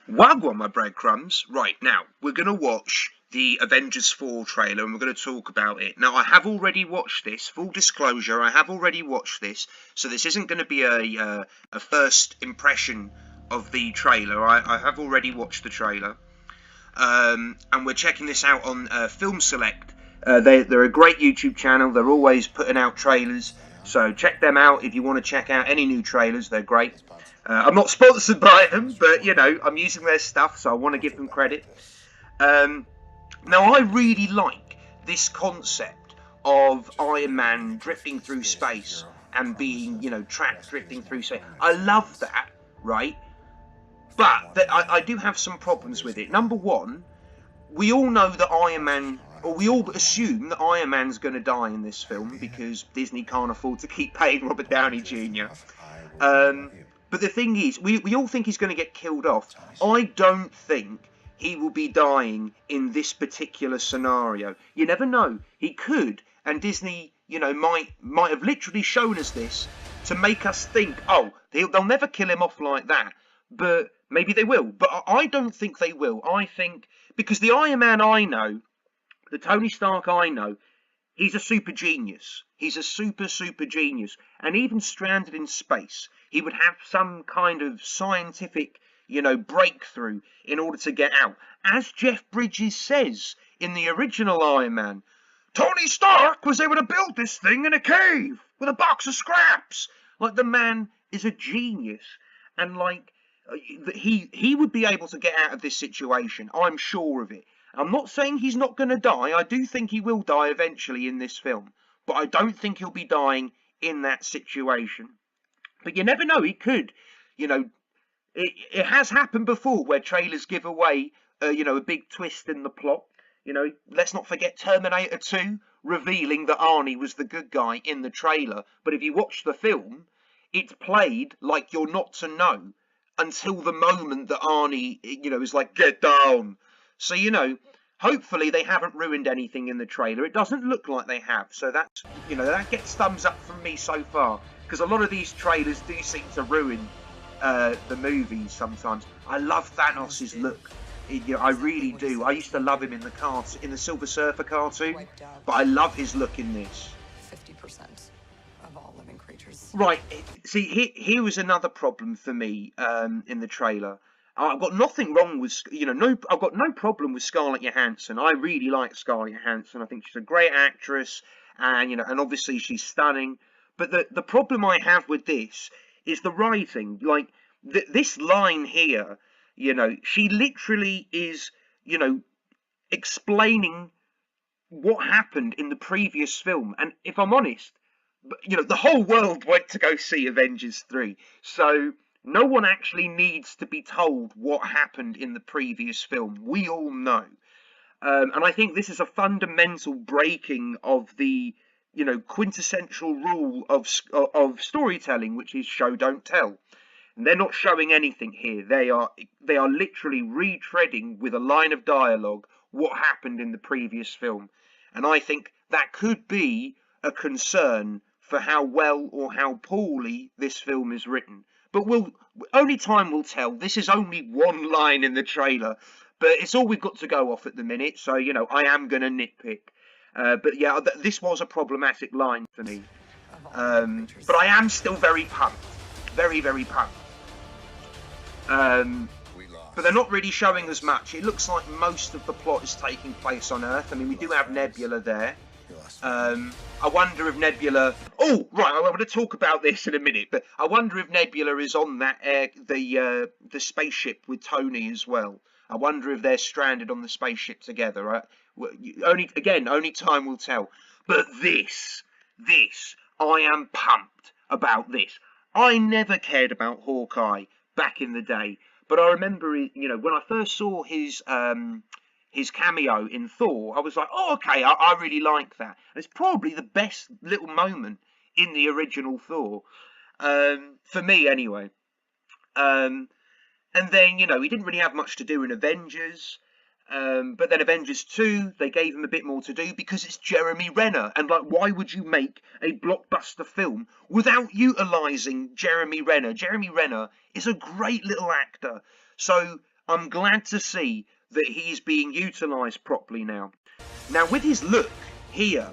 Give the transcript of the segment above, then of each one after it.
Wagwan, my breadcrumbs. Right, now, we're going to watch the Avengers 4 trailer and we're going to talk about it. Now, I have already watched this. Full disclosure, I have already watched this. So this isn't going to be a first impression of the trailer. I have already watched the trailer. And we're checking this out on Film Select. They're a great YouTube channel. They're always putting out trailers. So check them out if you want to check out any new trailers. They're great. I'm not sponsored by them, but you know, I'm using their stuff, so I want to give them credit. Now, I really like this concept of Iron Man drifting through space and being, you know, trapped drifting through space. I love that, right? But I do have some problems with it. Number one, we all know that Iron Man, or we all assume that Iron Man's going to die in this film because Disney can't afford to keep paying Robert Downey Jr. But the thing is, we all think he's going to get killed off. I don't think he will be dying in this particular scenario. You never know. He could, and Disney, you know, might have literally shown us this to make us think, oh, they'll never kill him off like that. But maybe they will. But I don't think they will. I think, because the Iron Man I know, the Tony Stark I know, he's a super genius. He's a super genius. And even stranded in space, he would have some kind of scientific, you know, breakthrough in order to get out. As Jeff Bridges says in the original Iron Man, Tony Stark was able to build this thing in a cave with a box of scraps. Like, the man is a genius. And like, he would be able to get out of this situation. I'm sure of it. I'm not saying he's not going to die. I do think he will die eventually in this film. But I don't think he'll be dying in that situation. But you never know, he could. You know, it has happened before where trailers give away, you know, a big twist in the plot. You know, let's not forget Terminator 2 revealing that Arnie was the good guy in the trailer. But if you watch the film, it's played like you're not to know until the moment that Arnie, you know, is like, get down. So, you know, hopefully they haven't ruined anything in the trailer. It doesn't look like they have. So that's, you know, that gets thumbs up from me so far. Because a lot of these trailers do seem to ruin the movies sometimes. I love Thanos' look. You know, I really do. I used to love him in the Silver Surfer cartoon. But I love his look in this. 50% of all living creatures. Right, see, here was another problem for me in the trailer. I've got nothing wrong with, you know, I've got no problem with Scarlett Johansson. I really like Scarlett Johansson. I think she's a great actress, and you know, and obviously she's stunning. But the problem I have with this is the writing. Like this line here, you know, she literally is, you know, explaining what happened in the previous film. And if I'm honest, you know, the whole world went to go see Avengers 3. So no one actually needs to be told what happened in the previous film. We all know. And I think this is a fundamental breaking of the, you know, quintessential rule of storytelling, which is show, don't tell. And they're not showing anything here. They are literally retreading with a line of dialogue what happened in the previous film. And I think that could be a concern for how well or how poorly this film is written. But only time will tell. This is only one line in the trailer, but it's all we've got to go off at the minute. So, you know, I am going to nitpick. But yeah, this was a problematic line for me. But I am still very pumped. Very pumped. But they're not really showing us much. It looks like most of the plot is taking place on Earth. I mean, we do have Nebula there. I wonder if Nebula... Oh, right, I want to talk about this in a minute, but I wonder if Nebula is on that the spaceship with Tony as well. I wonder if they're stranded on the spaceship together. Only time will tell. But this, I am pumped about this. I never cared about Hawkeye back in the day, but I remember, you know, when I first saw his cameo in Thor, I was like, oh, okay, I really like that. And it's probably the best little moment in the original Thor, for me anyway. And then, you know, he didn't really have much to do in Avengers. But then Avengers 2, they gave him a bit more to do because it's Jeremy Renner. And, like, why would you make a blockbuster film without utilising Jeremy Renner? Jeremy Renner is a great little actor. So I'm glad to see that he's being utilised properly now. Now, with his look here,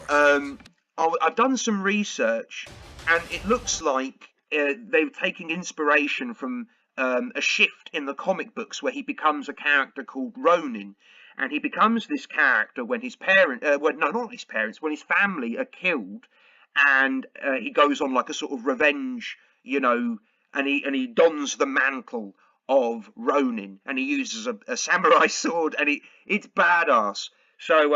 I've done some research, and it looks like they've taken inspiration from a shift in the comic books where he becomes a character called Ronin. And he becomes this character when his when his family are killed, and he goes on like a sort of revenge, and he dons the mantle of Ronin, and he uses a samurai sword, and it's badass. So,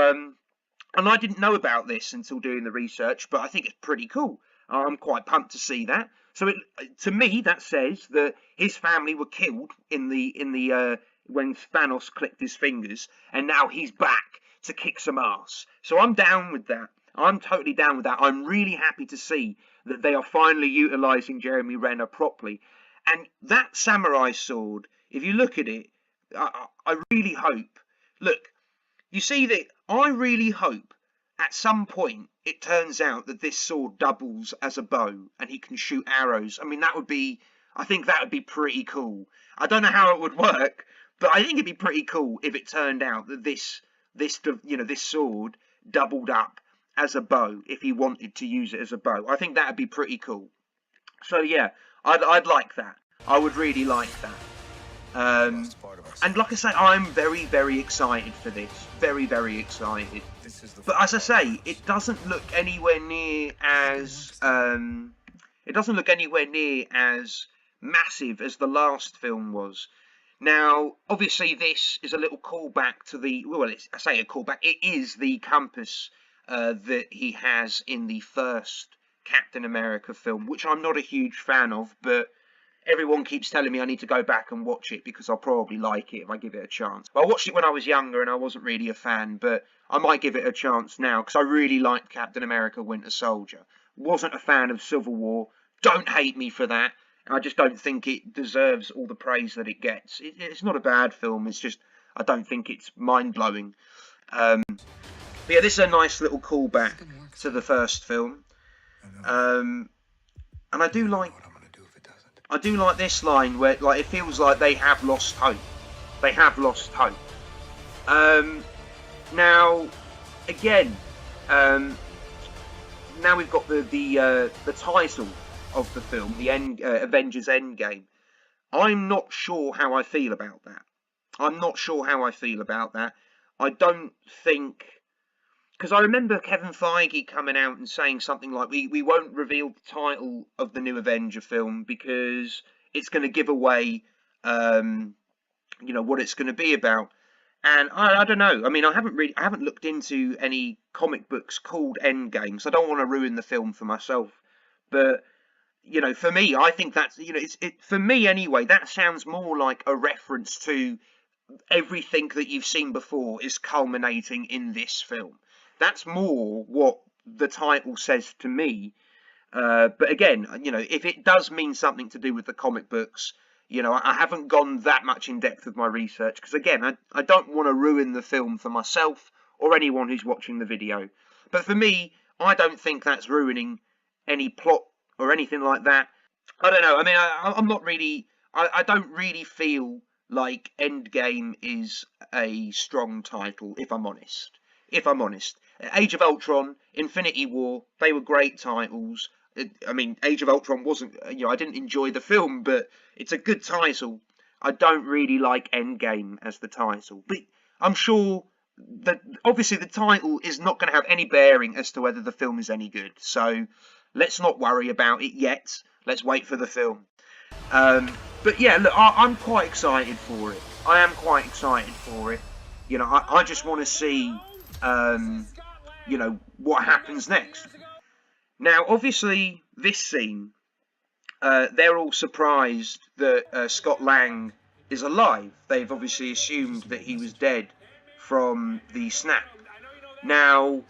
and I didn't know about this until doing the research, but I think it's pretty cool. I'm quite pumped to see that. So, to me, that says that his family were killed in the when Thanos clicked his fingers, and now he's back to kick some ass. So I'm down with that. I'm totally down with that. I'm really happy to see that they are finally utilising Jeremy Renner properly. And that samurai sword, if you look at it, I really hope. Look, you see that I really hope at some point it turns out that this sword doubles as a bow and he can shoot arrows. I mean, I think that would be pretty cool. I don't know how it would work, but I think it'd be pretty cool if it turned out that this sword doubled up as a bow if he wanted to use it as a bow. I think that'd be pretty cool. So yeah, I'd like that. I would really like that. And like I say, I'm very, very excited for this. Very, very excited. But as I say, it doesn't look anywhere near as massive as the last film was. Now, obviously, this is a little callback to I say a callback. It is the compass that he has in the first Captain America film, which I'm not a huge fan of, but everyone keeps telling me I need to go back and watch it because I'll probably like it if I give it a chance. I watched it when I was younger and I wasn't really a fan, but I might give it a chance now because I really liked Captain America Winter Soldier. Wasn't a fan of Civil War. Don't hate me for that. I just don't think it deserves all the praise that it gets. It's not a bad film. It's just I don't think it's mind-blowing. But yeah, this is a nice little callback to the first film. And I do like this line where it feels like they have lost hope. They have lost hope. Now, again, now we've got the title of the film, the Avengers Endgame. I'm not sure how I feel about that. I don't think, because I remember Kevin Feige coming out and saying something like, we won't reveal the title of the new Avenger film because it's going to give away, what it's going to be about. And I don't know. I mean, I haven't looked into any comic books called Endgame, so I don't want to ruin the film for myself. But for me, I think that's for me anyway. That sounds more like a reference to everything that you've seen before is culminating in this film. That's more what the title says to me. But again, if it does mean something to do with the comic books, I haven't gone that much in depth with my research because again, I don't want to ruin the film for myself or anyone who's watching the video. But for me, I don't think that's ruining any plot or anything like that. I don't know. I mean, I'm not really. I don't really feel like Endgame is a strong title, if I'm honest. Age of Ultron, Infinity War, they were great titles. I mean, Age of Ultron wasn't. I didn't enjoy the film, but it's a good title. I don't really like Endgame as the title, but I'm sure that obviously the title is not going to have any bearing as to whether the film is any good. So let's not worry about it yet. Let's wait for the film. But yeah, look, I'm quite excited for it. I am quite excited for it. I just want to see, what happens next. Now, obviously, this scene, they're all surprised that Scott Lang is alive. They've obviously assumed that he was dead from the snap. Now,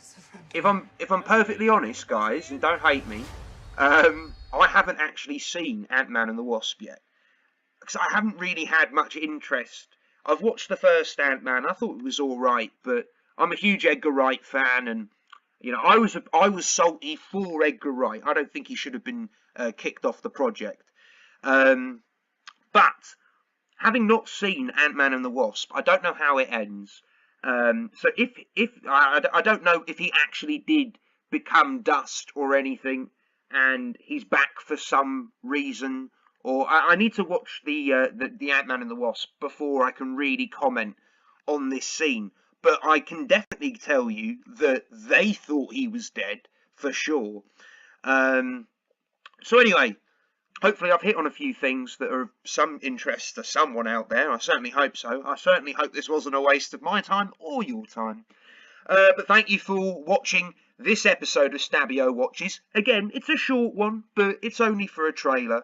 if I'm perfectly honest, guys, and don't hate me, I haven't actually seen Ant-Man and the Wasp yet. Because I haven't really had much interest. I've watched the first Ant-Man. I thought it was all right, but I'm a huge Edgar Wright fan, and I was salty for Edgar Wright. I don't think he should have been kicked off the project. But having not seen Ant-Man and the Wasp, I don't know how it ends. So if I don't know if he actually did become dust or anything, and he's back for some reason, or I need to watch the Ant-Man and the Wasp before I can really comment on this scene. But I can definitely tell you that they thought he was dead for sure. So anyway, hopefully I've hit on a few things that are of some interest to someone out there. I certainly hope so. I certainly hope this wasn't a waste of my time or your time. But thank you for watching this episode of Stabio Watches. Again, it's a short one, but it's only for a trailer.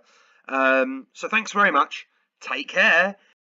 So thanks very much. Take care.